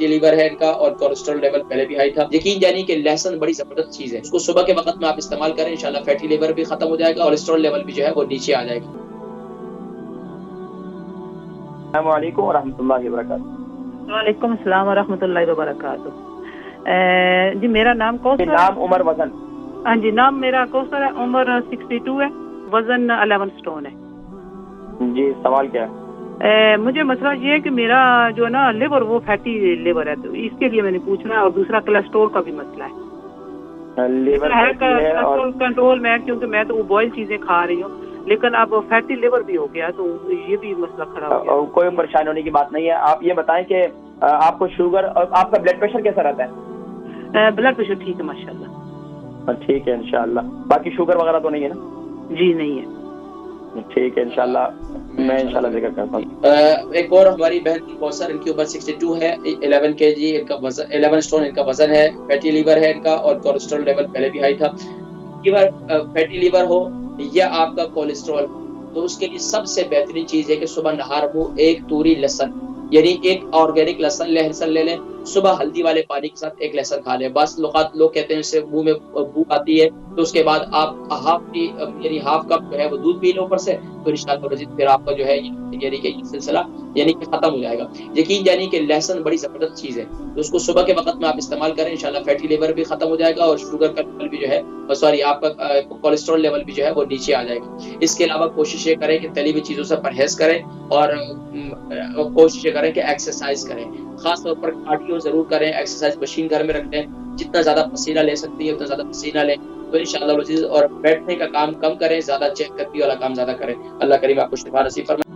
Fatty liver है इनका और कोलेस्ट्रॉल लेवल पहले भी हाई था। यकीन जानिए कि लहसुन बड़ी जबरदस्त चीज है, उसको सुबह के वक्त में आप इस्तेमाल करें, इंशाल्लाह फैटी लीवर भी खत्म हो जाएगा, कोलेस्ट्रॉल लेवल भी जो है वो नीचे आ जाएगा। अस्सलाम वालेकुम रहमतुल्लाहि व बरकातहू। वालेकुम अस्सलाम व रहमतुल्लाहि व बरकातहू। जी मेरा नाम कौसर है। नाम उमर वजन? हाँ जी, नाम मेरा कौसर है, उम्र 62 है, वजन 11 स्टोन है। जी सवाल क्या है? मुझे मसला ये है कि मेरा जो है ना लिवर वो फैटी लिवर है, तो इसके लिए मैंने पूछना है, और दूसरा कोलेस्ट्रॉल का भी मसला है। लीवर है है और कंट्रोल में है, क्योंकि मैं तो बॉयल चीजें खा रही हूँ, लेकिन अब फैटी लिवर भी हो गया, तो ये भी मसला खड़ा हो गया। कोई परेशानी होने की बात नहीं है। आप ये बताएं कि आपको शुगर और आपका ब्लड प्रेशर कैसा रहता है? ब्लड प्रेशर ठीक है माशाल्लाह। ठीक है इंशाल्लाह। बाकी शुगर वगैरह तो नहीं है ना? जी नहीं है। ठीक है इंशाल्लाह, मैं इंशाल्लाह जिक्र करता हूँ। एक और हमारी बहन की कौसर, इनकी उम्र 62 है, 11 kg इनका वजन, 11 स्टोन इनका वजन है, फैटी लीवर है इनका और कोलेस्ट्रॉल लेवल पहले भी हाई था। फैटी लीवर हो या आपका कोलेस्ट्रॉल, तो उसके लिए सबसे बेहतरीन चीज है कि सुबह नहार हो एक तूरी लहसुन, यानी एक ऑर्गेनिक लहसुन ले लें, सुबह हल्दी वाले पानी के साथ एक लहसुन खा लें। बस लोग कहते हैं इससे मुंह में बू आती है, तो उसके बाद आप हाफ कप जो है वो दूध पी लो ऊपर से, तो इंशाअल्लाह फिर आपका जो है यानी कि ये सिलसिला यानी कि खत्म हो जाएगा। यकीन जानिए कि लहसुन बड़ी जबरदस्त चीज है, तो उसको सुबह के वक्त में आप इस्तेमाल करें, इंशाल्लाह फैटी लीवर भी खत्म हो जाएगा और शुगर का लेवल भी जो है आपका कोलेस्ट्रॉल लेवल भी जो है वो नीचे आ जाएगा। इसके अलावा कोशिश ये करें कि तली हुई चीजों से परहेज करें और कोशिश करें कि एक्सरसाइज करें, खास तौर पर कार्डियो जरूर करें, एक्सरसाइज मशीन घर में रख लें, जितना ज्यादा पसीना ले सकती है उतना ज्यादा पसीना लें, तो इंशाअल्लाह और बैठने का काम कम करें, ज्यादा चेक करती वाला काम ज्यादा करें। अल्लाह करीम आपको शिफा नसीब फरमाए।